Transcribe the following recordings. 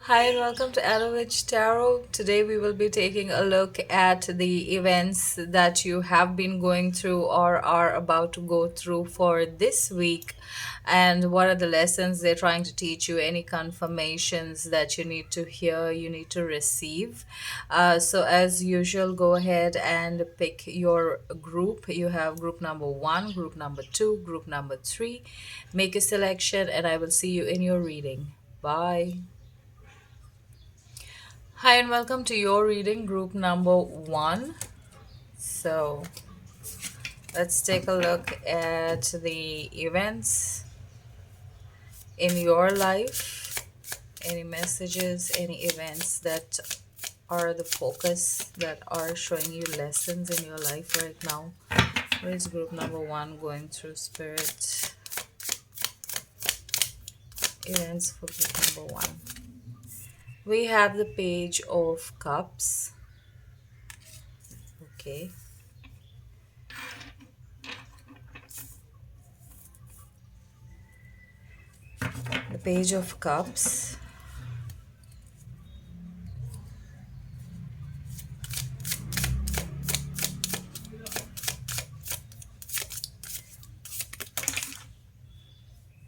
Hi and welcome to Alovich Tarot. Today we will be taking a look at the events that you have been going through or are about to go through for this week, and what are the lessons they're trying to teach you, any confirmations that you need to hear, you need to receive. So, as usual, go ahead and pick your group. You have group number one, group number two, group number three. Make a selection, and I will see you in your reading. Bye. Hi and welcome to your reading group number one. So let's take a look at the events in your life, any messages, any events that are the focus that are showing you lessons in your life right now. What is group number one going through, spirit? Events for group number one. We have the Page of Cups. Okay. The Page of Cups.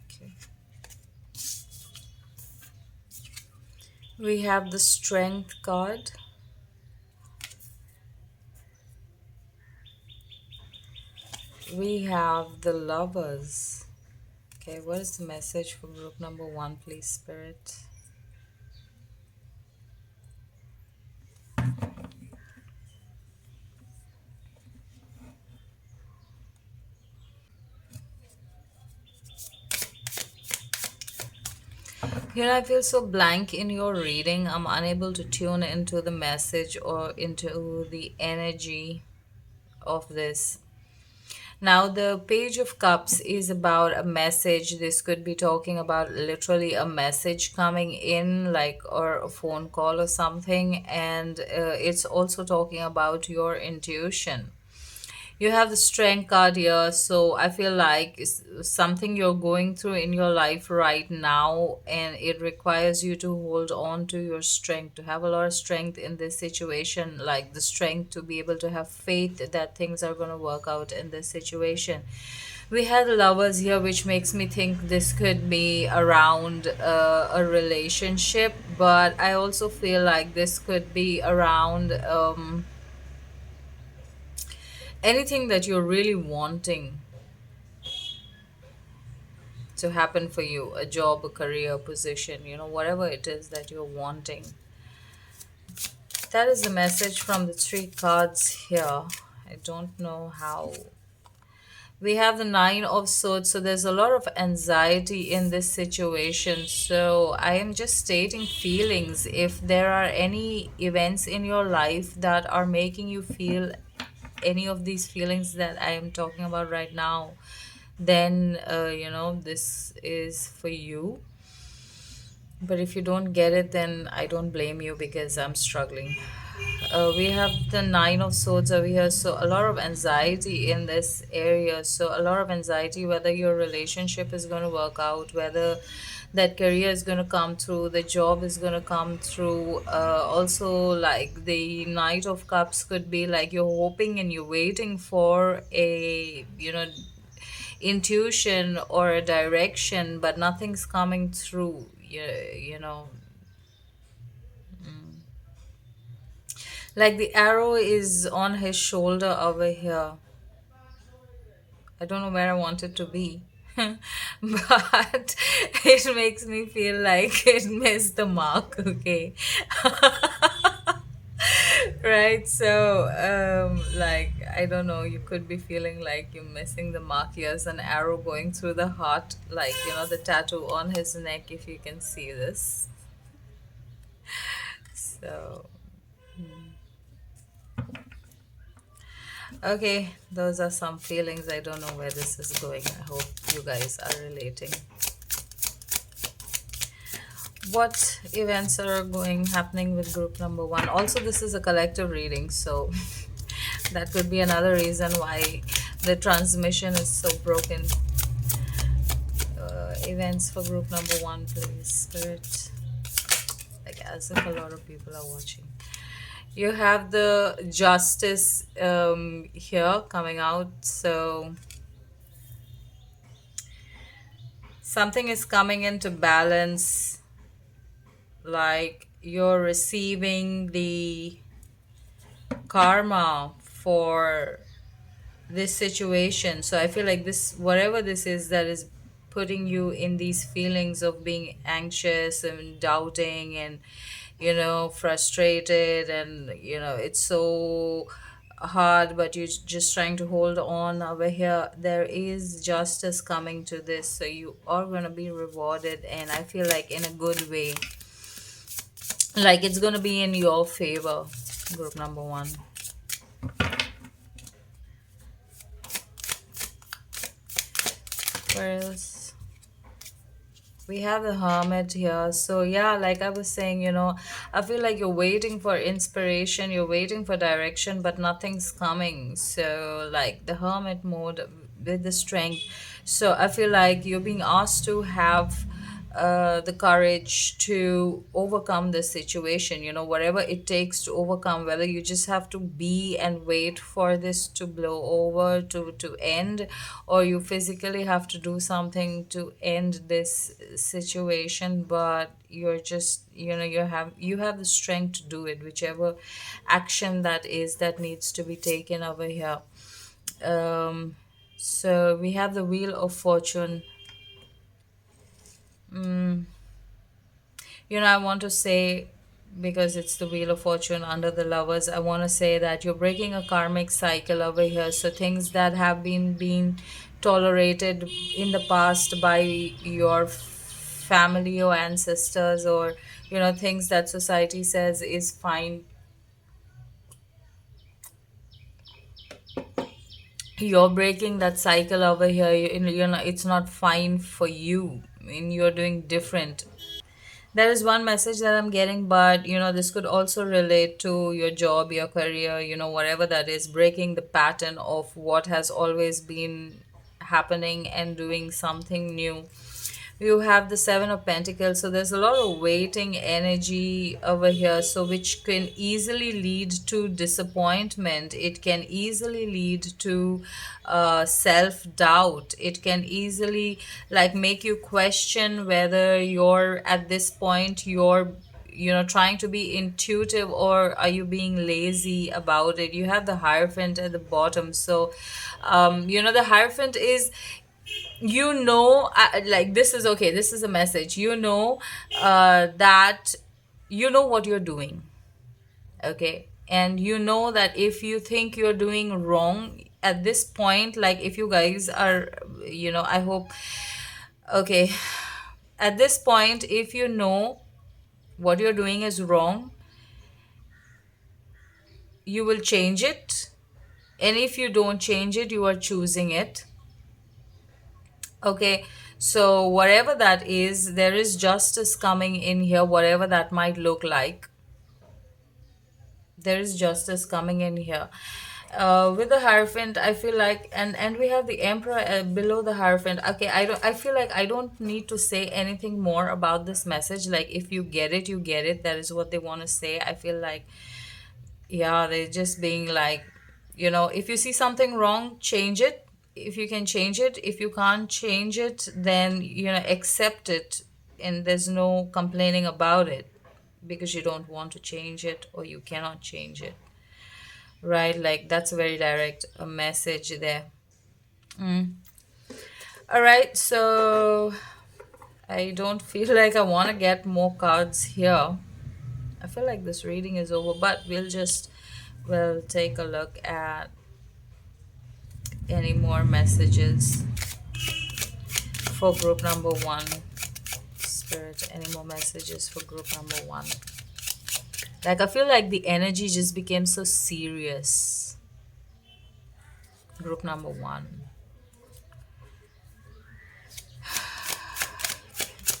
Okay. We have the Strength card. We have the Lovers. Okay, what is the message for group number one, please, Spirit? I feel so blank in your reading. I'm unable to tune into the message or into the energy of this. Now, the Page of Cups is about a message. This could be talking about literally a message coming in, like, or a phone call or something. And it's also talking about your intuition. You have the Strength card here, so I feel like it's something you're going through in your life right now, and it requires you to hold on to your strength, to have a lot of strength in this situation, like the strength to be able to have faith that things are going to work out in this situation. We had Lovers here, which makes me think this could be around a relationship, but I also feel like this could be around anything that you're really wanting to happen for you, a job, a career, position, whatever it is that you're wanting. That is the message from the three cards here. I don't know how. We have the Nine of Swords, so there's a lot of anxiety in this situation. So I am just stating feelings. If there are any events in your life that are making you feel any of these feelings that I am talking about right now, then this is for you. But if you don't get it, then I don't blame you because I'm struggling. We have the Nine of Swords over here, so a lot of anxiety in this area. So a lot of anxiety whether your relationship is going to work out, whether that career is going to come through, the job is going to come through. Also, like the Knight of Cups could be like you're hoping and you're waiting for a intuition or a direction, but nothing's coming through. Like the arrow is on his shoulder over here. I don't know where I want it to be. But it makes me feel like it missed the mark, okay? Right, so like, I don't know, you could be feeling like you're missing the mark. Here's an arrow going through the heart, like, the tattoo on his neck, if you can see this. So okay, those are some feelings. I don't know where this is going. I hope you guys are relating. What events are happening with group number one? Also, this is a collective reading, so that could be another reason why the transmission is so broken. Events for group number one, please, Spirit. Like as if a lot of people are watching. You have the justice here coming out. So something is coming into balance, like you're receiving the karma for this situation. So I feel like this, whatever this is that is putting you in these feelings of being anxious and doubting and, frustrated, and, it's so hard, but you're just trying to hold on over here. There is justice coming to this. So you are going to be rewarded. And I feel like in a good way, like it's going to be in your favor. Group number one. Where else? We have the hermit here. So, yeah, like I was saying, I feel like you're waiting for inspiration, you're waiting for direction, but nothing's coming. So, like the hermit mode with the strength. So, I feel like you're being asked to have the courage to overcome the situation, whatever it takes to overcome, whether you just have to be and wait for this to blow over, to end, or you physically have to do something to end this situation. But you're just, you have the strength to do it, whichever action that is that needs to be taken over here. um so we have the wheel of fortune. I want to say, because it's the Wheel of Fortune under the lovers, I want to say that you're breaking a karmic cycle over here. So things that have been being tolerated in the past by your family or ancestors, or, things that society says is fine, you're breaking that cycle over here. It's not fine for you. I mean, you're doing different. There is one message that I'm getting, but this could also relate to your job, your career, whatever that is, breaking the pattern of what has always been happening and doing something new. You have the Seven of Pentacles, so there's a lot of waiting energy over here, so which can easily lead to disappointment. It can easily lead to self-doubt. It can easily, like, make you question whether you're at this point, you're trying to be intuitive, or are you being lazy about it. You have the Hierophant at the bottom. So the Hierophant is, like, this is okay, this is a message, that you know what you're doing. Okay, and you know that if you think you're doing wrong at this point, like, if you guys are, I hope, okay, at this point, if you know what you're doing is wrong, you will change it. And if you don't change it, you are choosing it. Okay, so whatever that is, there is justice coming in here, whatever that might look like. There is justice coming in here. With the Hierophant, I feel like, and we have the Emperor below the Hierophant. Okay, I feel like I don't need to say anything more about this message. Like, if you get it, you get it. That is what they want to say. I feel like, yeah, they're just being like, if you see something wrong, change it. If you can change it, if you can't change it, then, accept it. And there's no complaining about it, because you don't want to change it, or you cannot change it. Right? Like, that's a very direct message there. All right, so I don't feel like I want to get more cards here. I feel like this reading is over, but we'll take a look at any more messages for group number one. Spirit, any more messages for group number one? Like, I feel like the energy just became so serious. Group number one.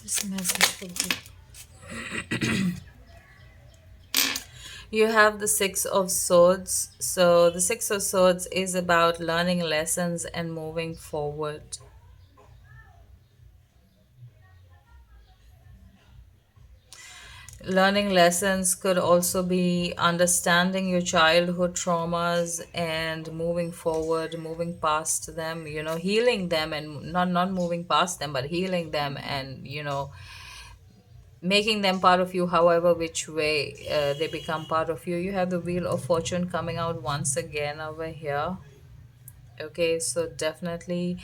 This message for group. You have the Six of Swords. So the Six of Swords is about learning lessons and moving forward. Learning lessons could also be understanding your childhood traumas and moving forward, moving past them, healing them, and not moving past them, but healing them, and making them part of you, however which way they become part of you. You have the Wheel of Fortune coming out once again over here. Okay, so definitely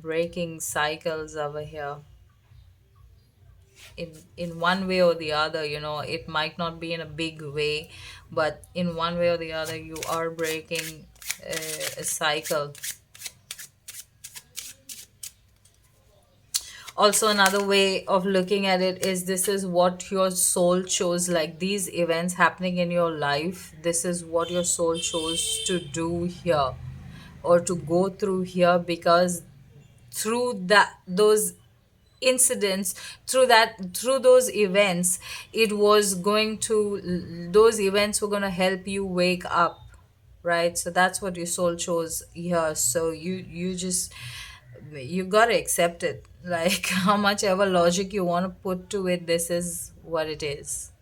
breaking cycles over here in one way or the other. It might not be in a big way, but in one way or the other you are breaking a cycle. Also, another way of looking at it is, this is what your soul chose, like these events happening in your life, this is what your soul chose to do here, or to go through here, because through those incidents, through those events, it was going to those events were going to help you wake up, right? So that's what your soul chose here. So you got to accept it, like how much ever logic you want to put to it, this is what it is.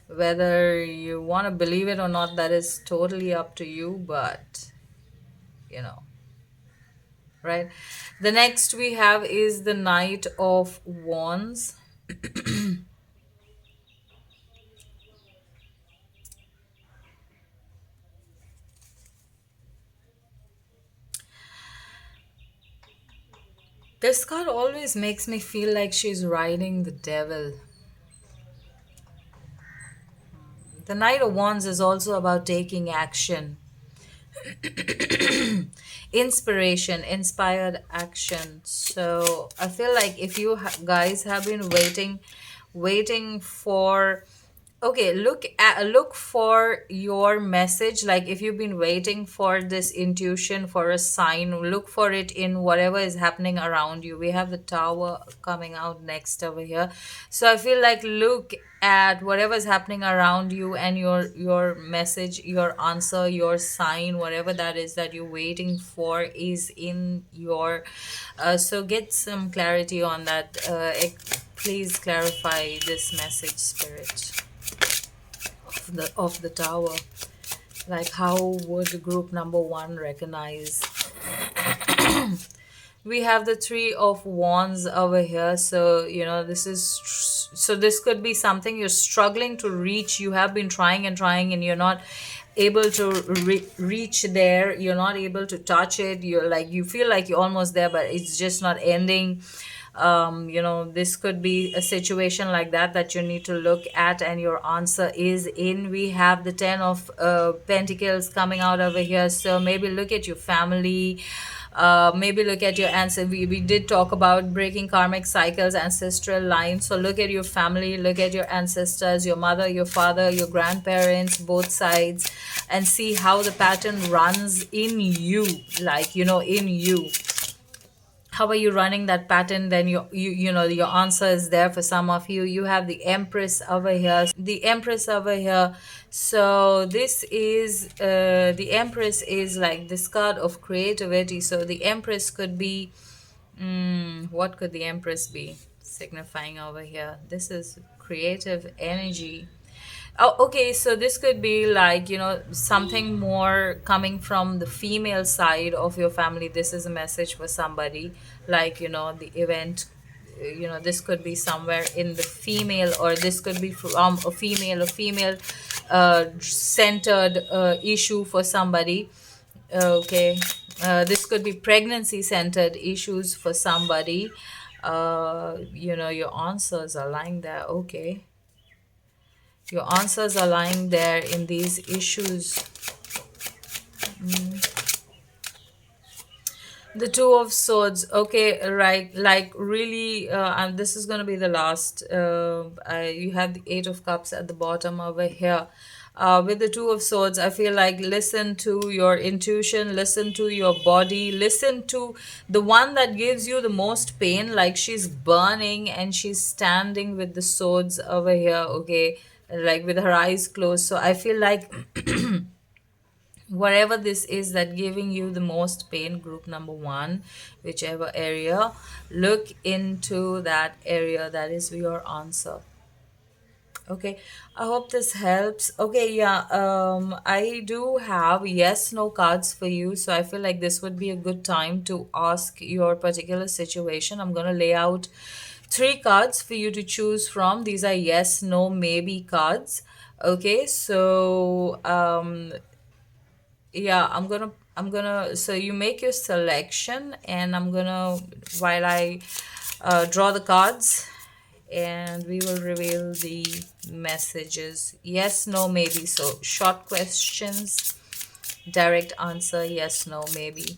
Whether you want to believe it or not, that is totally up to you, but you know right. The next we have is the Knight of Wands. This card always makes me feel like she's riding the devil. The Knight of Wands is also about taking action, inspiration, inspired action. So I feel like if you guys have been waiting for, okay, look for your message. Like if you've been waiting for this intuition, for a sign, look for it in whatever is happening around you. We have the Tower coming out next over here. So I feel like look at whatever is happening around you, and your message, your answer, your sign, whatever that is that you're waiting for is in your so get some clarity on that. Please clarify this message, Spirit of the Tower. Like, how would group number one recognize? We have the Three of Wands over here. So so this could be something you're struggling to reach. You have been trying and trying, and you're not able to reach there. You're not able to touch it. You feel like you're almost there, but it's just not ending. This could be a situation like that you need to look at, and your answer is in. We have the Ten of Pentacles coming out over here. So maybe look at your family, maybe look at your ancestors. We did talk about breaking karmic cycles, ancestral lines. So look at your family, look at your ancestors, your mother, your father, your grandparents, both sides, and see how the pattern runs in you, in you. How are you running that pattern? Then your answer is there. For some of you, you have the Empress over here, so this is the Empress is like this card of creativity. So the Empress could be, what could the Empress be signifying over here? This is creative energy. Oh, okay. So this could be like, something more coming from the female side of your family. This is a message for somebody, like, the event. This could be somewhere in the female, or this could be from a female centered issue for somebody. Okay. This could be pregnancy centered issues for somebody. Your answers are lying there. Okay. Your answers are lying there in these issues. The Two of Swords. Okay, right. Like, really, and this is going to be the last. You have the Eight of Cups at the bottom over here. With the Two of Swords, I feel like listen to your intuition, listen to your body, listen to the one that gives you the most pain. Like, she's burning and she's standing with the swords over here, okay, like with her eyes closed. So I feel like whatever this is that giving you the most pain, group number one, whichever area, look into that area. That is your answer. Okay, I hope this helps. Okay, yeah, I do have yes, no cards for you. So I feel like this would be a good time to ask your particular situation. I'm gonna lay out three cards for you to choose from. These are yes, no, maybe cards. Okay, so yeah, I'm gonna so you make your selection, and I'm gonna, while I draw the cards, and we will reveal the messages. Yes, no, maybe. So short questions, direct answer, yes, no, maybe.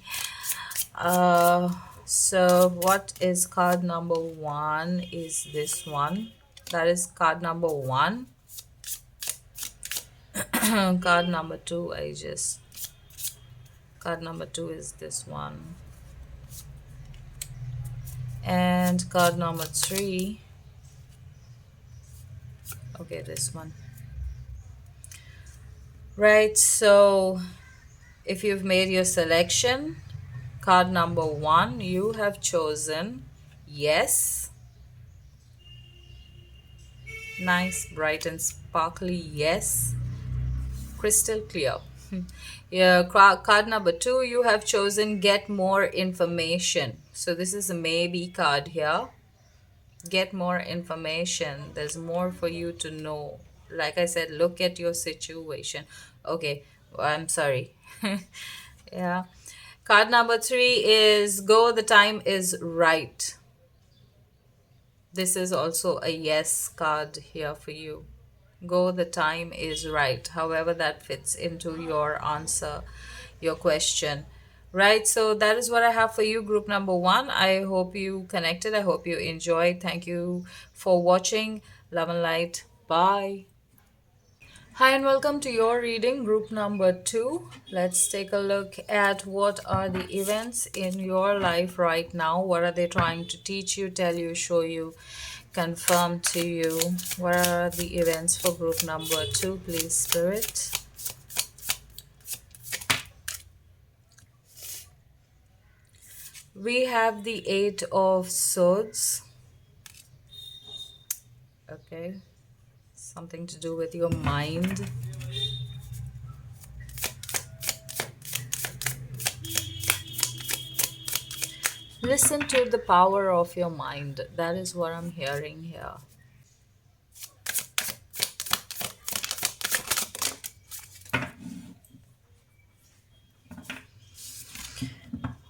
uh so what is card number one? Is this one? That is card number one. Card number two, card number two is this one. And card number three, okay, this one. Right, so if you've made your selection, card number one, you have chosen yes. Nice, bright and sparkly yes, crystal clear. Yeah, card number two, you have chosen get more information. So this is a maybe card here. Get more information. There's more for you to know. Like I said, look at your situation. Okay, I'm sorry. Yeah. Card number three is go, the time is right. This is also a yes card here for you. Go, the time is right. However, that fits into your answer, your question. Right, so that is what I have for you, group number one. I hope you connected. I hope you enjoyed. Thank you for watching. Love and light. Bye. Hi, and welcome to your reading, group number two. Let's take a look at what are the events in your life right now. What are they trying to teach you, tell you, show you, confirm to you? What are the events for group number two, please, Spirit? We have the Eight of Swords. Okay, something to do with your mind. Listen to the power of your mind. That is what I'm hearing here.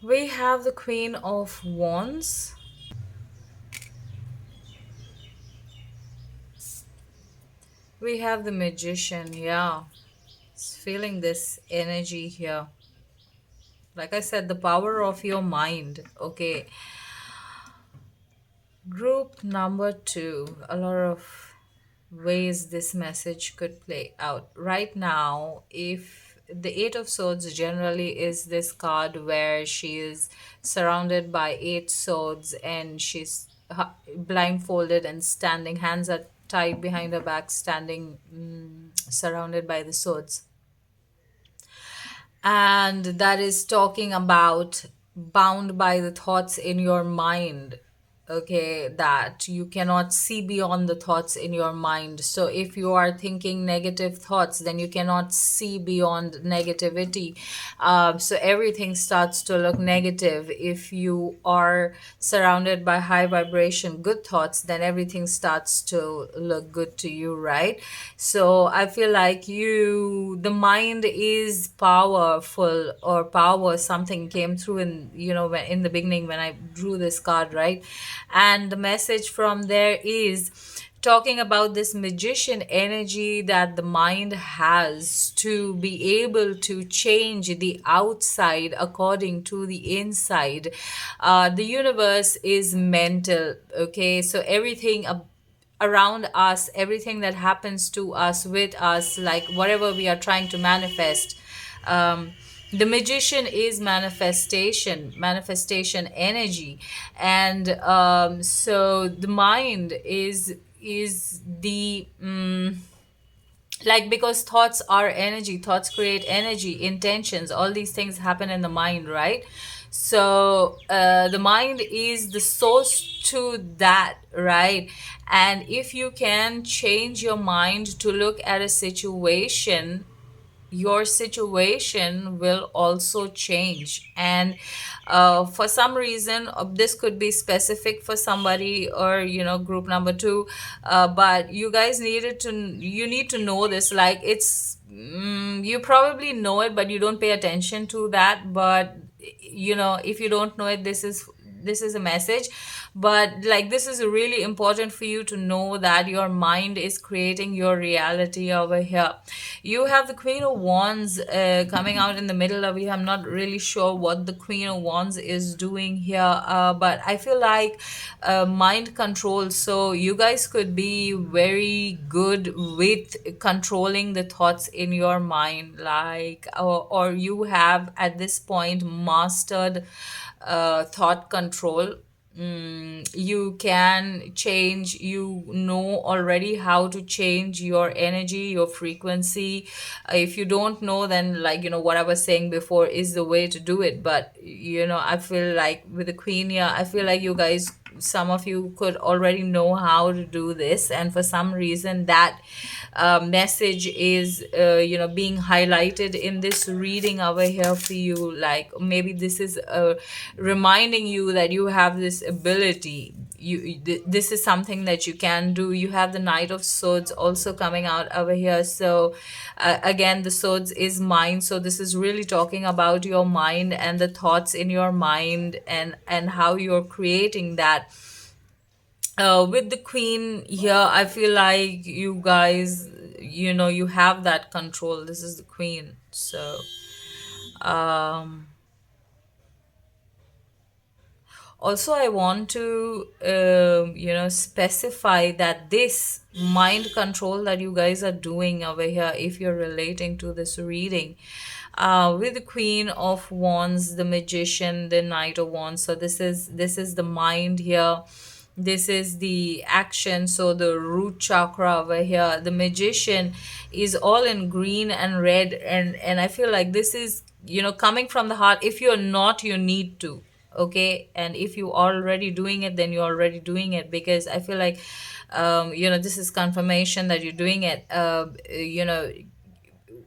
We have the Queen of Wands. We have the Magician. Yeah, it's feeling this energy here. Like I said, the power of your mind. Okay. Group number two, a lot of ways this message could play out. Right now, if the Eight of Swords generally is this card where she is surrounded by eight swords, and she's blindfolded and standing, hands are tied behind her back, standing surrounded by the swords, and that is talking about bound by the thoughts in your mind. Okay, that you cannot see beyond the thoughts in your mind. So if you are thinking negative thoughts, then you cannot see beyond negativity. So everything starts to look negative. If you are surrounded by high vibration good thoughts, then everything starts to look good to you, right? So I feel like the mind is powerful, or power, something came through in, when in the beginning when I drew this card, right? And the message from there is talking about this magician energy that the mind has to be able to change the outside according to the inside. The universe is mental, okay? So everything around us, everything that happens to us, with us, like whatever we are trying to manifest, um, the magician is manifestation energy. And so the mind is the like, because thoughts are energy, thoughts create energy, intentions, all these things happen in the mind, right? So the mind is the source to that, right? And if you can change your mind to look at a situation, your situation will also change. And for some reason, this could be specific for somebody, or group number two, but you guys you need to know this. Like, it's you probably know it, but you don't pay attention to that. But if you don't know it, this is a message. But like, this is really important for you to know that your mind is creating your reality over here. You have the Queen of Wands coming out in the middle of you. I'm not really sure what the Queen of Wands is doing here, but I feel like mind control. So you guys could be very good with controlling the thoughts in your mind, like, or you have at this point mastered thought control. You can change, already how to change your energy, your frequency. If you don't know, then, like, what I was saying before is the way to do it. But I feel like with the Queen here, I feel like you guys, some of you could already know how to do this, and for some reason that message is being highlighted in this reading over here for you. Like, maybe this is reminding you that you have this ability. This is something that you can do. You have the Knight of Swords also coming out over here. So again, the swords is mind, so this is really talking about your mind and the thoughts in your mind, and how you're creating that. With the Queen here, I feel like you guys, you have that control. This is the Queen. So um also, I want to specify that this mind control that you guys are doing over here, if you're relating to this reading, with the Queen of Wands, the Magician, the Knight of Wands. So this is the mind here. This is the action. So the root chakra over here, the Magician, is all in green and red, and I feel like this is coming from the heart. If you're not, you need to. Okay, and if you are already doing it, then you're already doing it, because I feel like this is confirmation that you're doing it.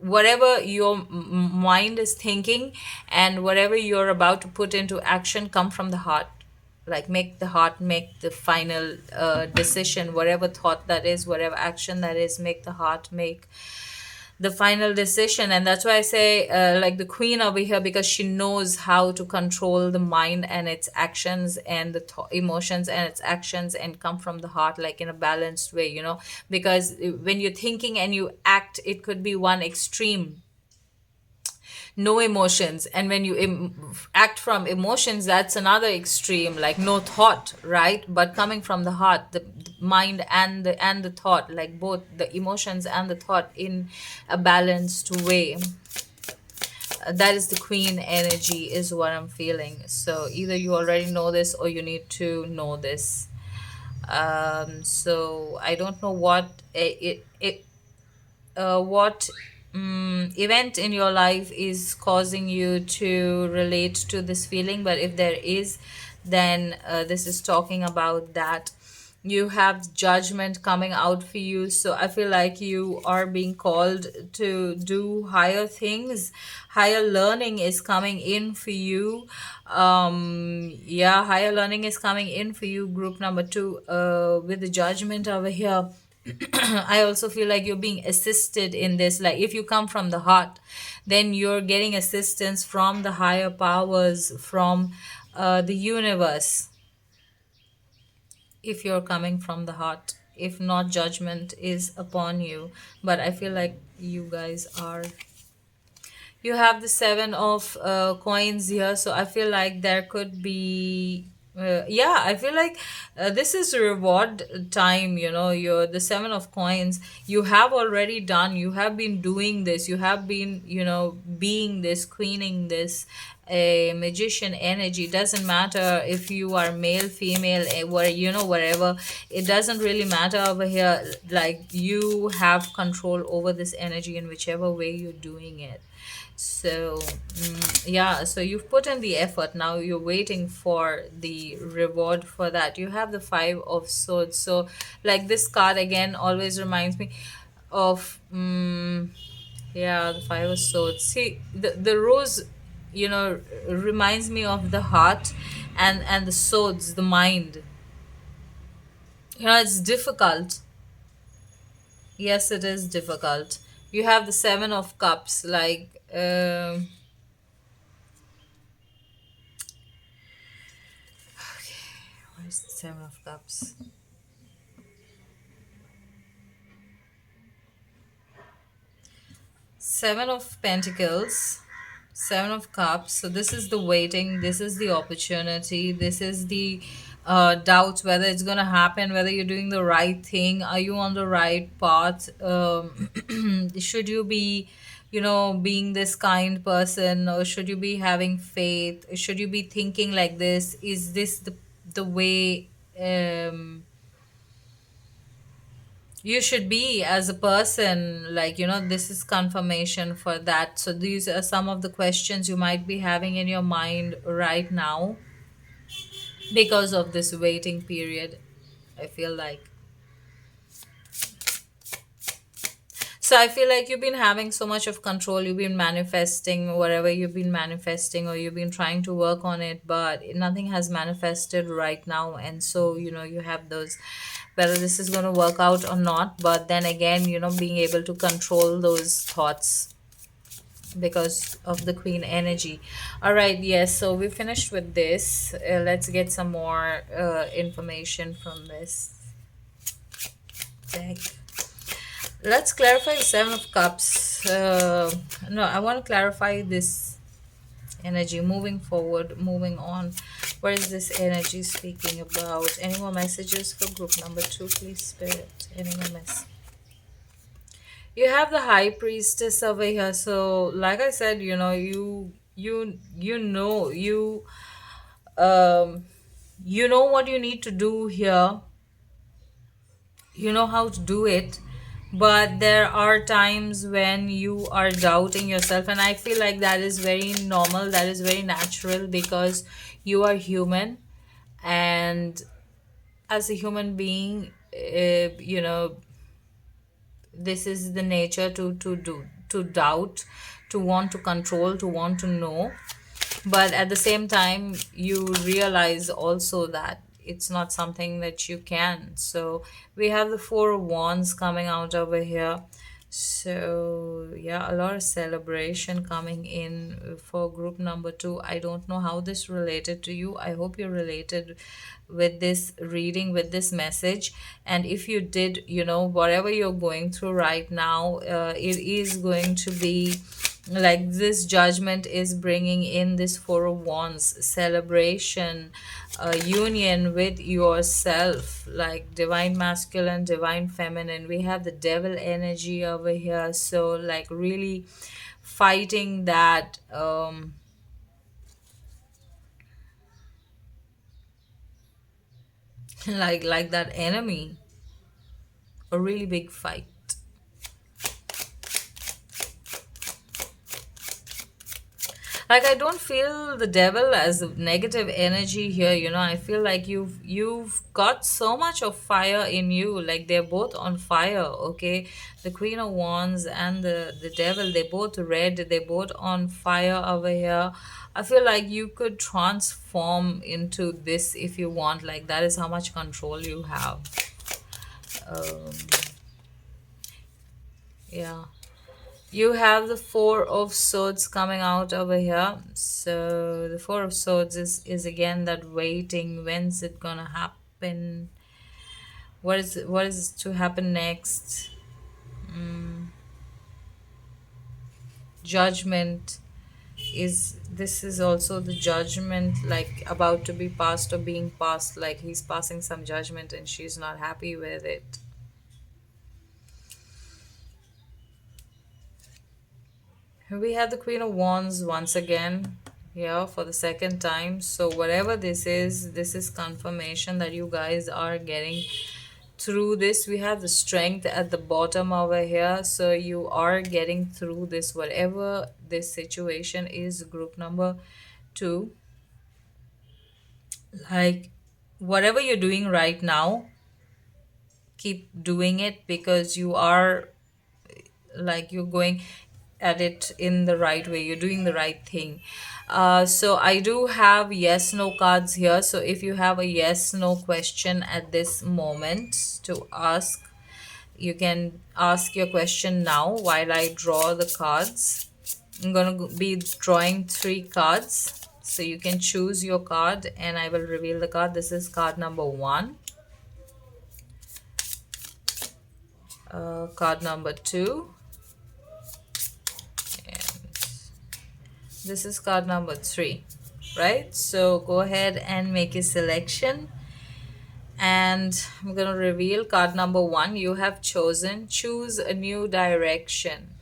Whatever your mind is thinking, and whatever you're about to put into action, come from the heart. Like, make the heart make the final decision. Whatever thought that is, whatever action that is, make the heart make the final decision. And that's why I say, like, the Queen over here, because she knows how to control the mind and its actions, and the emotions and its actions, and come from the heart, like in a balanced way, because when you're thinking and you act, it could be one extreme, no emotions. And when you act from emotions, that's another extreme, like no thought, right? But coming from the heart, the mind and the thought, like both the emotions and the thought in a balanced way. That is the Queen energy, is what I'm feeling. So either you already know this, or you need to know this. So I don't know what event in your life is causing you to relate to this feeling, but if there is, then this is talking about that. You have Judgment coming out for you, so I feel like you are being called to do higher things. Higher learning is coming in for you. Yeah, higher learning is coming in for you, group number two, with the Judgment over here. I also feel like you're being assisted in this. Like, if you come from the heart, then you're getting assistance from the higher powers, from the universe, if you're coming from the heart. If not, judgment is upon you. But I feel like you guys are. You have the Seven of Coins here, so I feel like there could be Yeah, I feel like this is reward time. You're the seven of coins. You have already done, you have been doing this, you have been, being this, queening this, a magician energy. Doesn't matter if you are male, female, where, whatever. It doesn't really matter over here. Like, you have control over this energy in whichever way you're doing it. So, yeah, so you've put in the effort. Now you're waiting for the reward for that. You have the Five of Swords. So, like, this card again always reminds me of, yeah, the Five of Swords. See, the rose, reminds me of the heart, and the swords, the mind. It's difficult. Yes, it is difficult. You have the Seven of Cups, like, where's the Seven of Cups? Seven of Pentacles, Seven of Cups. So this is the waiting, this is the opportunity, this is the doubts whether it's going to happen, whether you're doing the right thing, are you on the right path, should you be, being this kind person, or should you be having faith, should you be thinking like this, is this the way you should be as a person, like, this is confirmation for that. So these are some of the questions you might be having in your mind right now because of this waiting period, I feel like. So I feel like you've been having so much of control, you've been manifesting whatever you've been manifesting, or you've been trying to work on it, but nothing has manifested right now. And so, you have those, whether this is going to work out or not. But then again, being able to control those thoughts because of the queen energy. All right, yes, so we finished with this. Let's get some more information from this deck. Let's clarify the Seven of Cups. No, I want to clarify this energy moving forward, moving on. Where is this energy speaking about? Any more messages for group number two, please, Spirit? Any more messages? You have the High Priestess over here. So, like I said, um, you know what you need to do here, you know how to do it, but there are times when you are doubting yourself, and I feel like that is very normal, that is very natural, because you are human. And as a human being, this is the nature to doubt, to want to control, to want to know. But at the same time, you realize also that it's not something that you can. So we have the Four of Wands coming out over here. So yeah, a lot of celebration coming in for group number two. I don't know how this related to you. I hope you're related with this reading, with this message. And if you did, whatever you're going through right now, it is going to be like, this judgment is bringing in this Four of Wands, celebration, union with yourself, like divine masculine, divine feminine. We have the devil energy over here. So, like, really fighting that, like that enemy, a really big fight. Like, I don't feel the devil as a negative energy here. I feel like you've got so much of fire in you. Like, they're both on fire. Okay, the Queen of Wands and the devil, they both red, they both on fire over here. I feel like you could transform into this if you want. Like, that is how much control you have. um yeah. You have the Four of Swords coming out over here. So the Four of Swords is again that waiting. When's it gonna happen? What is to happen next? Judgment. Is this is also the judgment, like about to be passed or being passed, like he's passing some judgment and she's not happy with it. We have the Queen of Wands once again here for the second time. So whatever this is confirmation that you guys are getting through this. We have the strength at the bottom over here. So you are getting through this, whatever this situation is, group number two. Like whatever you're doing right now, keep doing it because you are, like, you're going at it in the right way, you're doing the right thing. So I do have yes no cards here, so if you have a yes no question at this moment to ask, you can ask your question now while I draw the cards. I'm gonna be drawing three cards, so you can choose your card and I will reveal the card. This is card number one, card number two, and this is card number three, right? So go ahead and make a selection. And I'm going to reveal card number one. You have chosen choose a new direction.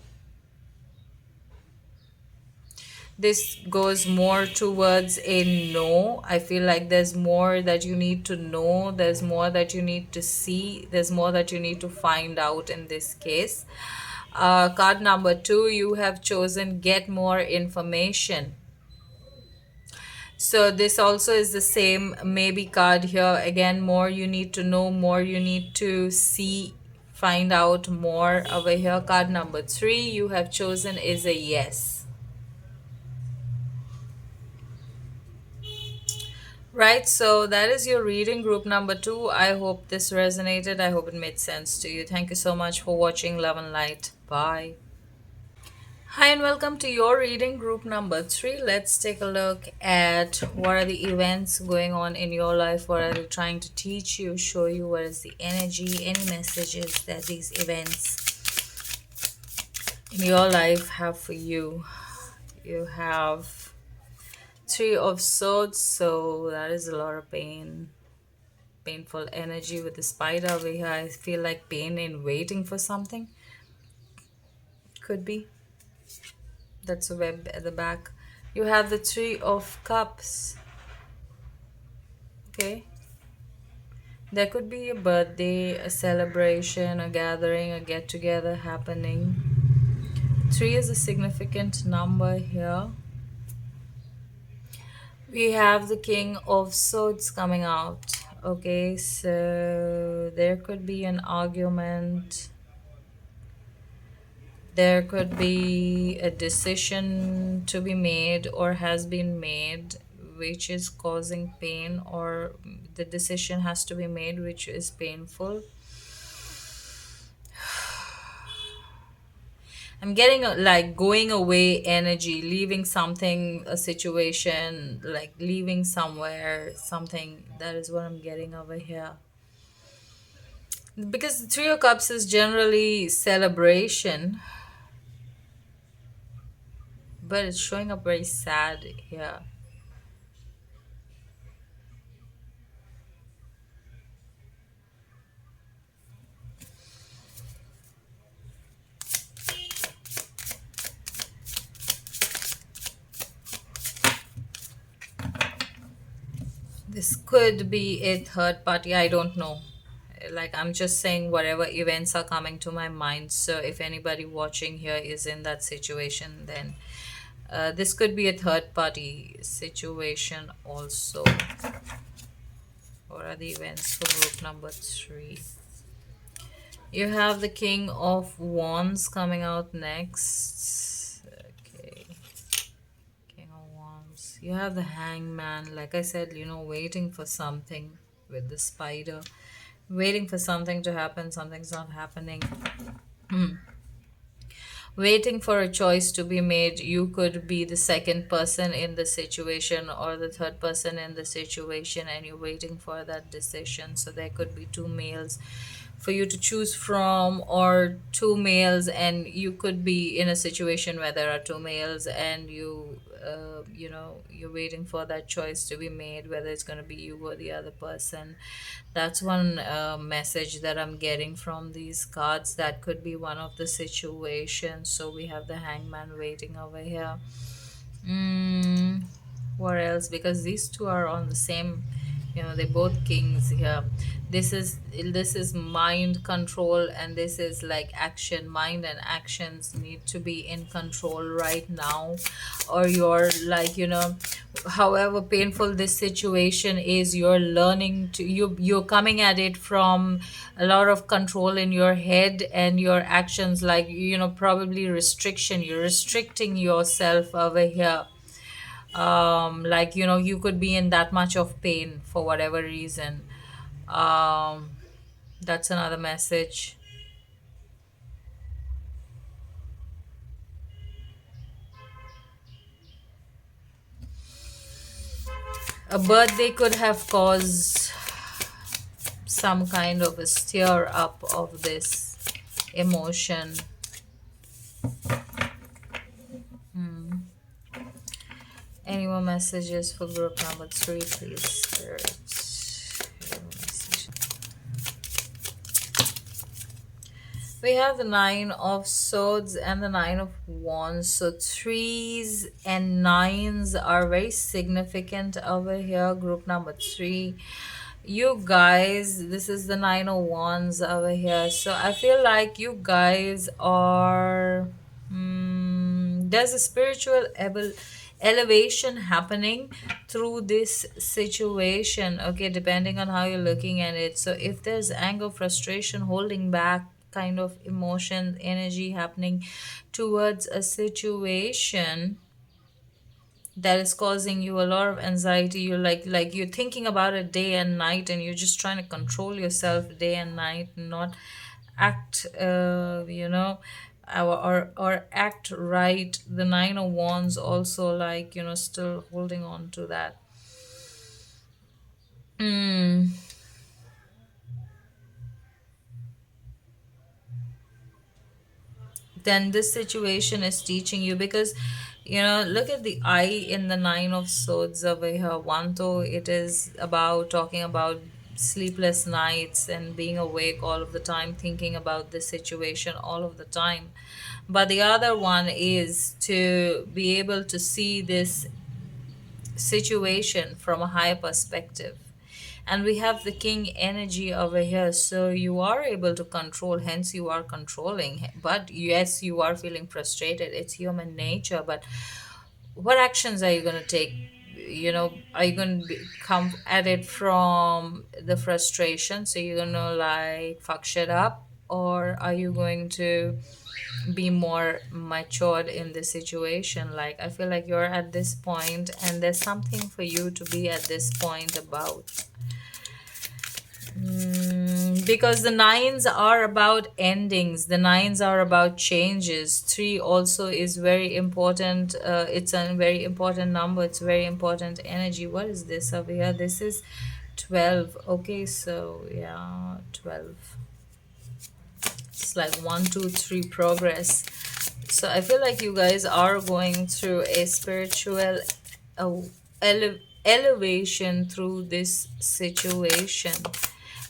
This goes more towards a no. I feel like there's more that you need to know, there's more that you need to see, there's more that you need to find out in this case. Card number two, you have chosen get more information. So this also is the same maybe card here. Again, more you need to know, more you need to see, find out more over here. Card number three you have chosen is a yes. Right, so that is your reading, group number two. I hope this resonated. I hope it made sense to you. Thank you so much for watching. Love and light. Bye. Hi and welcome to your reading, group number three. Let's take a look at what are the events going on in your life. What are they trying to teach you, show you? What is the energy, any messages that these events in your life have for you? You have Three of Swords, so that is a lot of painful energy with the spider over here. I feel like pain in waiting for something. Could be. That's a web at the back. You have the Three of Cups. Okay. There could be a birthday, a celebration, a gathering, a get together happening. Three is a significant number here. We have the King of Swords coming out. Okay, so there could be an argument. There could be a decision to be made or has been made which is causing pain, or the decision has to be made which is painful. I'm getting like going away energy, leaving something, a situation, like leaving somewhere, something. That is what I'm getting over here. Because the Three of Cups is generally celebration, but it's showing up very sad here. This could be a third party, I don't know. Like, I'm just saying whatever events are coming to my mind. So if anybody watching here is in that situation, then this could be a third party situation also. What are the events for group number three? You have the King of Wands coming out next. Okay. King of Wands. You have the Hangman. Like I said, waiting for something with the spider. Waiting for something to happen. Something's not happening. Waiting for a choice to be made. You could be the second person in the situation or the third person in the situation, and you're waiting for that decision. So there could be two males for you to choose from, or two males, and you could be in a situation where there are two males and you you're waiting for that choice to be made, whether it's going to be you or the other person. That's one message that I'm getting from these cards. That could be one of the situations. So we have the hangman waiting over here. Mm, what else? Because these two are on the same, they both kings here. This is mind control, and this is like action. Mind and actions need to be in control right now, or you're like, however painful this situation is, you're learning to you're coming at it from a lot of control in your head, and your actions, like, probably restriction. You're restricting yourself over here. Like, you could be in that much of pain for whatever reason. um that's another message. A birthday could have caused some kind of a stir up of this emotion. Any more messages for group number 3, please, Spirit? Any more messages? We have the Nine of Swords and the Nine of Wands. So threes and nines are very significant over here. Group number 3. You guys, this is the Nine of Wands over here. So I feel like you guys are. There's a spiritual elevation happening through this situation, okay, depending on how you're looking at it. So if there's anger, frustration, holding back kind of emotion, energy happening towards a situation that is causing you a lot of anxiety, you're like you're thinking about it day and night, and you're just trying to control yourself day and night, not act or act right. The Nine of Wands also, like, still holding on to that. mm. Then this situation is teaching you, because look at the eye in the Nine of Swords over here. One, though, it is about talking about sleepless nights and being awake all of the time, thinking about this situation all of the time. But the other one is to be able to see this situation from a higher perspective. And we have the king energy over here, so you are able to control, hence you are controlling. But yes, you are feeling frustrated, it's human nature. But what actions are you going to take? Are you going to come at it from the frustration, so you're going to like fuck shit up, or are you going to be more matured in the situation? Like, I feel like you're at this point, and there's something for you to be at this point about. Because the nines are about endings, the nines are about changes. Three also is very important. It's a very important number, it's very important energy. What is this over here? This is 12. Okay, so yeah, 12. It's like 1, 2, 3 progress. So I feel like you guys are going through a spiritual uh, elevation through this situation.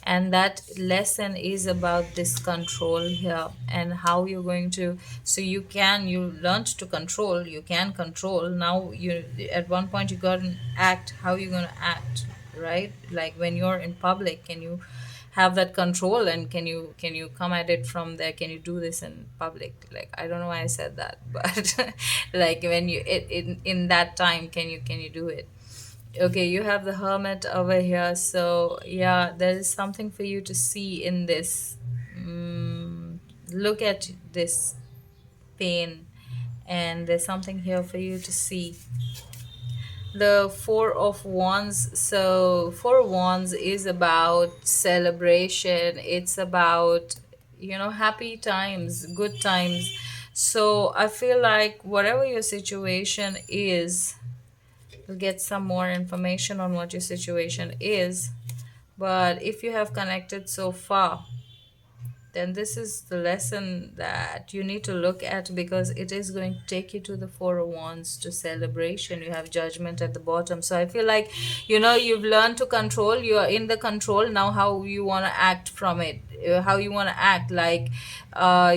And that lesson is about this control here, and how you're going to, so you learned to control, you can control. Now you, at one point, you got to act. How you going to act, right? Like when you're in public, can you have that control, and can you come at it from there? Can you do this in public? Like, I don't know why I said that, but like when you in that time, can you do it? Okay, you have the Hermit over here. So yeah, there is something for you to see in this. Look at this pain, and there's something here for you to see. The Four of Wands. So Four of Wands is about celebration. It's about, happy times, good times. So I feel like whatever your situation is, we'll get some more information on what your situation is. But if you have connected so far, then this is the lesson that you need to look at, because it is going to take you to the Four of Wands, to celebration. You have Judgment at the bottom. So I feel like, you've learned to control. You are in the control now. How you want to act from it, how you want to act, like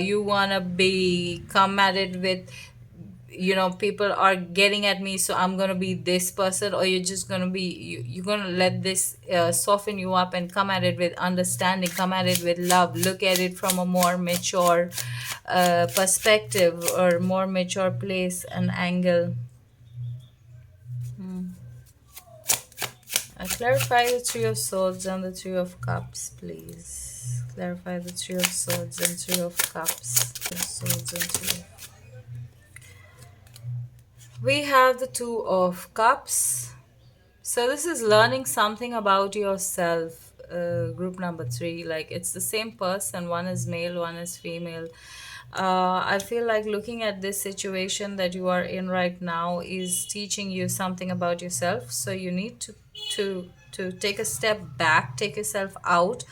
you want to be come at it with, people are getting at me, so I'm gonna be this person, or you're just gonna be you're gonna let this soften you up and come at it with understanding, come at it with love, look at it from a more mature perspective, or more mature place and angle. Clarify the Three of Swords and the Three of Cups, please. Clarify the Three of Swords and Three of Cups. Three of Swords and Three of... We have the Two of Cups. So this is learning something about yourself, group number three. Like, it's the same person. One is male, one is female. I feel like looking at this situation that you are in right now is teaching you something about yourself. So you need to take a step back, take yourself out,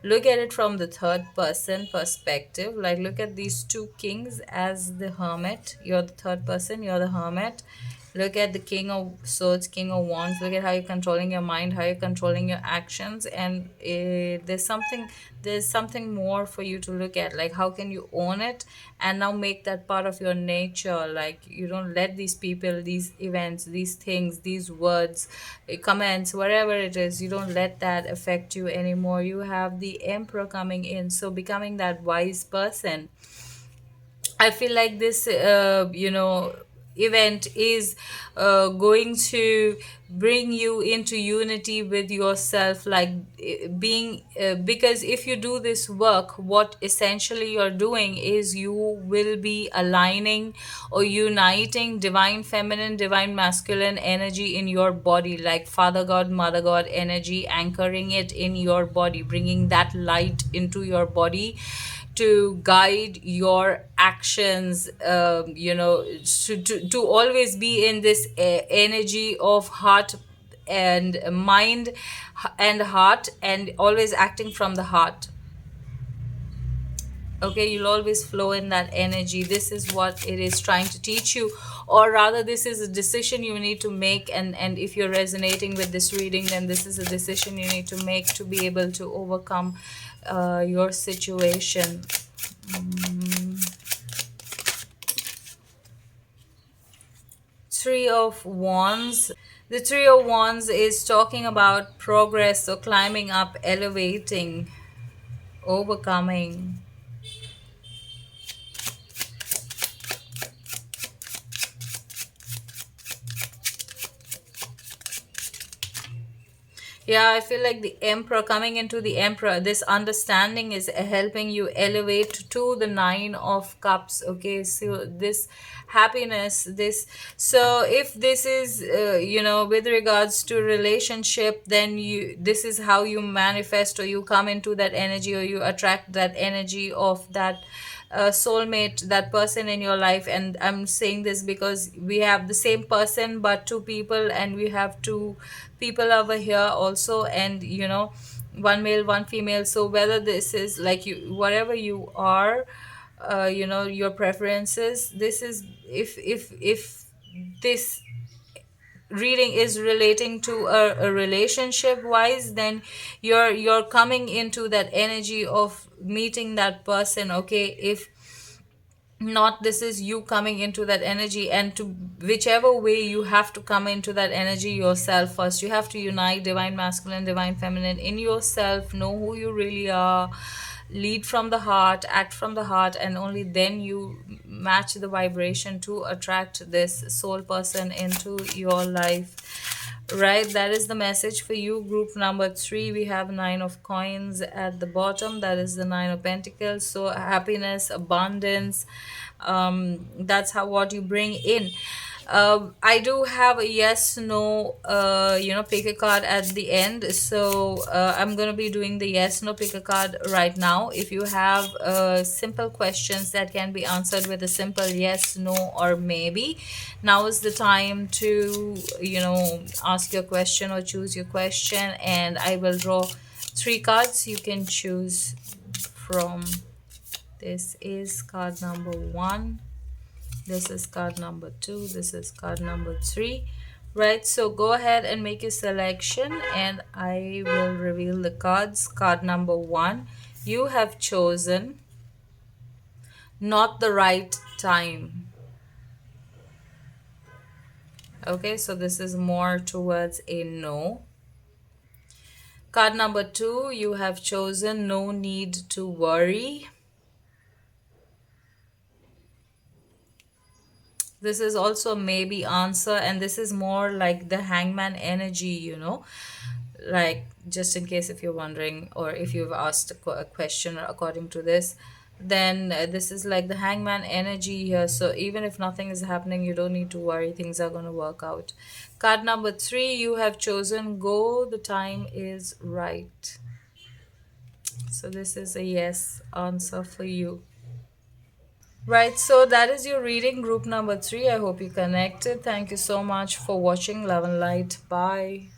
look at it from the third person perspective. Like, look at these two kings as the hermit. You're the third person, you're the hermit. Look at the King of Swords, King of Wands. Look at how you're controlling your mind, how you're controlling your actions, and there's something more for you to look at. Like, how can you own it and now make that part of your nature? Like, you don't let these people, these events, these things, these words, comments, whatever it is, you don't let that affect you anymore. You have the Emperor coming in, so becoming that wise person. I feel like this, event is going to bring you into unity with yourself, like being, because if you do this work, what essentially you're doing is you will be aligning or uniting divine feminine, divine masculine energy in your body, like Father God, Mother God energy, anchoring it in your body, bringing that light into your body to guide your actions, to always be in this energy of heart and mind and heart, and always acting from the heart. Okay, you'll always flow in that energy. This is what it is trying to teach you, or rather this is a decision you need to make, and if you're resonating with this reading, then this is a decision you need to make to be able to overcome your situation. Three of Wands. The Three of Wands is talking about progress, so climbing up, elevating, overcoming. Yeah, I feel like the Emperor, coming into the Emperor, this understanding is helping you elevate to the Nine of Cups. Okay, so this happiness, this, so if this is, with regards to relationship, then this is how you manifest, or you come into that energy, or you attract that energy of that soulmate, that person in your life. And I'm saying this because we have the same person but two people, and we have two people over here also, and one male, one female. So whether this is like you, whatever you are, your preferences, this is, if this reading is relating to a relationship wise, then you're coming into that energy of meeting that person. Okay, if not, this is you coming into that energy, and to whichever way, you have to come into that energy yourself first. You have to unite divine masculine, divine feminine in yourself, know who you really are, lead from the heart, act from the heart, and only then you match the vibration to attract this soul person into your life. Right, that is the message for you, group number three. We have Nine of Coins at the bottom. That is the Nine of Pentacles. So happiness, abundance, that's how what you bring in. I do have a yes no, pick a card at the end. So I'm gonna be doing the yes no pick a card right now. If you have simple questions that can be answered with a simple yes, no, or maybe, now is the time to ask your question or choose your question, and I will draw three cards you can choose from. This is card number one. This is card number two. This is card number three. Right, so go ahead and make your selection and I will reveal the cards. Card number one, you have chosen not the right time. Okay, so this is more towards a no. Card number two, you have chosen no need to worry. This is also maybe answer, and this is more like the hangman energy, like just in case if you're wondering or if you've asked a question according to this, then this is like the hangman energy here. So even if nothing is happening, you don't need to worry, things are going to work out. Card number three, you have chosen go, the time is right. So this is a yes answer for you. Right, so that is your reading, group number three. I hope you connected. Thank you so much for watching. Love and light. Bye.